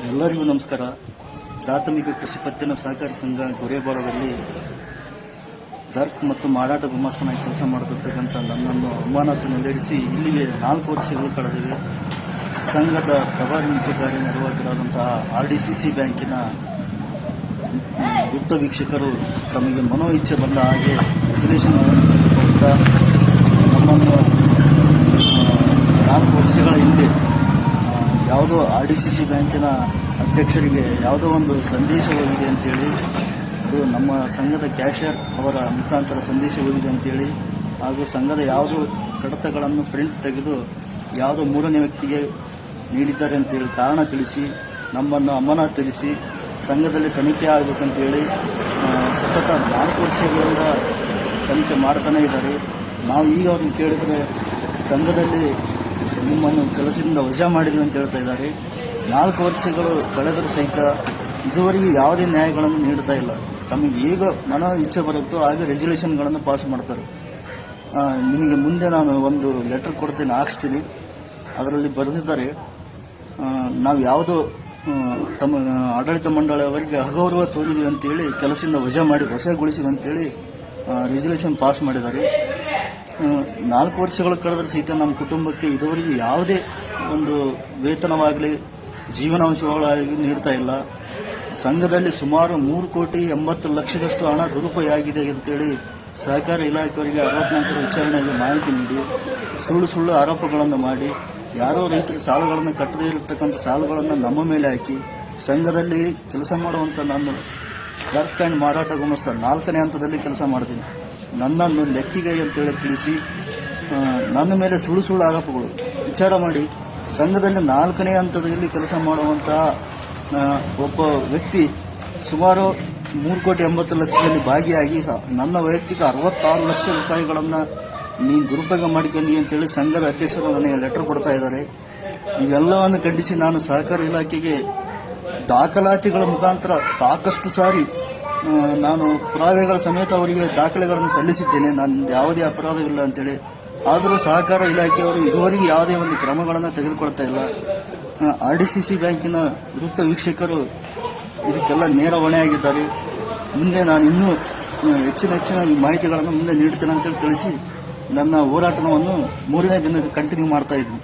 ಎಲ್ಲರಿಗೂ ನಮಸ್ಕಾರ. ಪ್ರಾಥಮಿಕ ಕೃಷಿ ಪತ್ತಿನ ಸಹಕಾರಿ ಸಂಘ ಗೊರೇಬಾಳದಲ್ಲಿ ಕ್ಲರ್ಕ್ ಮತ್ತು ಮಾರಾಟ ಗುಮಾಸ್ತನಾಗಿ ಕೆಲಸ ಮಾಡುತ್ತಿರ್ತಕ್ಕಂಥ ನನ್ನನ್ನು ಅಮಾನತು ನೆಲೆಡಿಸಿ ಇಲ್ಲಿಗೆ 4 ವರ್ಷಗಳು ಕಳೆದಿವೆ. ಸಂಘದ ಪ್ರಭಾರಿ ಮುಖ್ಯ ಕಾರ್ಯನಿರ್ವಾಹಕರಾದಂತಹ RDCC ಬ್ಯಾಂಕಿನ ವೃತ್ತ ವೀಕ್ಷಕರು ತಮಗೆ ಮನೋ ಇಚ್ಛೆ ಬಂದ ಹಾಗೆ ರೆಸಲ್ಯೂಷನ್ಗಳನ್ನು ತೆಗೆದುಕೊಳ್ಳುತ್ತಾ ನಮ್ಮನ್ನು 4 ವರ್ಷಗಳ ಹಿಂದೆ ಯಾವುದೋ RDCC ಬ್ಯಾಂಕಿನ ಅಧ್ಯಕ್ಷರಿಗೆ ಯಾವುದೋ ಒಂದು ಸಂದೇಶ ಹೋಗಿದೆ ಅಂತೇಳಿ, ಅದು ನಮ್ಮ ಸಂಘದ ಕ್ಯಾಷಿಯರ್ ಅವರ ಮುಖಾಂತರ ಸಂದೇಶ ಹೋಗಿದೆ ಅಂತೇಳಿ, ಹಾಗೂ ಸಂಘದ ಯಾವುದೋ ಕಡತಗಳನ್ನು ಪ್ರಿಂಟ್ ತೆಗೆದು ಯಾವುದೋ 3ನೇ ವ್ಯಕ್ತಿಗೆ ನೀಡಿದ್ದಾರೆ ಅಂತೇಳಿ ಕಾರಣ ತಿಳಿಸಿ ನಮ್ಮನ್ನು ಅಮಾನತು ತಿಳಿಸಿ ಸಂಘದಲ್ಲಿ ತನಿಖೆ ಆಗಬೇಕಂತೇಳಿ ಸತತ 4 ವರ್ಷಗಳಿಂದ ತನಿಖೆ ಮಾಡ್ತಾನೇ ಇದ್ದಾರೆ. ನಾವು ಈಗ ಅವ್ರನ್ನ ಕೇಳಿದರೆ ಸಂಘದಲ್ಲಿ ನಿಮ್ಮನ್ನು ಕೆಲಸದಿಂದ ವಜಾ ಮಾಡಿದ್ವಿ ಅಂತ ಹೇಳ್ತಾ ಇದ್ದಾರೆ. 4 ವರ್ಷಗಳು ಕಳೆದರೂ ಸಹಿತ ಇದುವರೆಗೆ ಯಾವುದೇ ನ್ಯಾಯಗಳನ್ನು ನೀಡ್ತಾ ಇಲ್ಲ. ತಮಗೆ ಈಗ ಮನೋ ಇಚ್ಛೆ ಬರುತ್ತೋ ಹಾಗೆ ರೆಸಲ್ಯೂಷನ್ಗಳನ್ನು ಪಾಸ್ ಮಾಡ್ತಾರೆ. ನಿಮಗೆ ಮುಂದೆ ನಾನು ಒಂದು ಲೆಟರ್ ಕೊಡ್ತೀನಿ, ಹಾಕ್ಸ್ತೀನಿ. ಅದರಲ್ಲಿ ಬರೆದಿದ್ದಾರೆ, ನಾವು ಯಾವುದೋ ತಮ್ಮ ಆಡಳಿತ ಮಂಡಳಿಯವರಿಗೆ ಅಗೌರವ ತೋರಿದ್ವಿ ಅಂತೇಳಿ ಕೆಲಸದಿಂದ ವಜಾ ಮಾಡಿ ವಜಾಗೊಳಿಸಿವಿ ಅಂತೇಳಿ ರೆಸಲ್ಯೂಷನ್ ಪಾಸ್ ಮಾಡಿದ್ದಾರೆ. 4 ವರ್ಷಗಳು ಕಳೆದ್ರೆ ಸಹಿತ ನಮ್ಮ ಕುಟುಂಬಕ್ಕೆ ಇದುವರೆಗೆ ಯಾವುದೇ ಒಂದು ವೇತನವಾಗಲಿ ಜೀವನಾಂಶಗಳಾಗಿ ನೀಡ್ತಾ ಇಲ್ಲ. ಸಂಘದಲ್ಲಿ ಸುಮಾರು 3,80,00,000 ಹಣ ದುರುಪಯೋಗ ಆಗಿದೆ ಅಂತೇಳಿ ಸಹಕಾರಿ ಇಲಾಖೆಯವರಿಗೆ 64ರ ವಿಚಾರಣೆಯಲ್ಲಿ ಮಾಹಿತಿ ನೀಡಿ ಸುಳ್ಳು ಆರೋಪಗಳನ್ನು ಮಾಡಿ ಯಾರೋ ರೈತರ ಸಾಲಗಳನ್ನು ಕಟ್ಟದೇ ಇರತಕ್ಕಂಥ ಸಾಲಗಳನ್ನು ನಮ್ಮ ಮೇಲೆ ಹಾಕಿ ಸಂಘದಲ್ಲಿ ಕೆಲಸ ಮಾಡುವಂಥ ನಾನು ಕ್ಲರ್ಕ್ ಆ್ಯಂಡ್ ಮಾರಾಟ ಗುಮಾಸ್ತ 4ನೇ ಹಂತದಲ್ಲಿ ಕೆಲಸ ಮಾಡ್ತೀನಿ. ನನ್ನನ್ನು ಲೆಕ್ಕಿಗೈ ಅಂತೇಳಿ ತಿಳಿಸಿ ನನ್ನ ಮೇಲೆ ಸುಳ್ಳು ಆರೋಪಗಳು ವಿಚಾರ ಮಾಡಿ ಸಂಘದಲ್ಲಿ 4ನೇ ಹಂತದಲ್ಲಿ ಕೆಲಸ ಮಾಡುವಂತಹ ಒಬ್ಬ ವ್ಯಕ್ತಿ ಸುಮಾರು 3,80,00,000 ಭಾಗಿಯಾಗಿ ನನ್ನ ವೈಯಕ್ತಿಕ 66 ಲಕ್ಷ ರೂಪಾಯಿಗಳನ್ನು ನೀನು ದುರುಪಯೋಗ ಮಾಡಿಕೊಂಡಿ ಅಂತೇಳಿ ಸಂಘದ ಅಧ್ಯಕ್ಷರು ನನಗೆ ಲೆಟರ್ ಕೊಡ್ತಾ ಇದ್ದಾರೆ. ಇವೆಲ್ಲವನ್ನು ಖಂಡಿಸಿ ನಾನು ಸಹಕಾರಿ ಇಲಾಖೆಗೆ ದಾಖಲಾತಿಗಳ ಮುಖಾಂತರ ಸಾಕಷ್ಟು ಸಾರಿ ನಾನು ಪುರಾವೆಗಳ ಸಮೇತ ಅವರಿಗೆ ದಾಖಲೆಗಳನ್ನು ಸಲ್ಲಿಸಿದ್ದೇನೆ. ನನ್ನ ಯಾವುದೇ ಅಪರಾಧವಿಲ್ಲ ಅಂತೇಳಿ. ಆದರೂ ಸಹಕಾರ ಇಲಾಖೆಯವರು ಇದುವರೆಗೆ ಯಾವುದೇ ಒಂದು ಕ್ರಮಗಳನ್ನು ತೆಗೆದುಕೊಳ್ತಾ ಇಲ್ಲ. RDCC ಬ್ಯಾಂಕಿನ ವೃತ್ತ ವೀಕ್ಷಕರು ಇದಕ್ಕೆಲ್ಲ ನೇರ ಹೊಣೆಯಾಗಿದ್ದಾರೆ. ಮುಂದೆ ನಾನು ಇನ್ನೂ ಹೆಚ್ಚಿನ ಮಾಹಿತಿಗಳನ್ನು ಮುಂದೆ ನೀಡ್ತೇನೆ ಅಂತೇಳಿ ತಿಳಿಸಿ ನನ್ನ ಹೋರಾಟವನ್ನು 3ನೇ ದಿನ ಕಂಟಿನ್ಯೂ ಮಾಡ್ತಾ ಇದ್ದೀನಿ.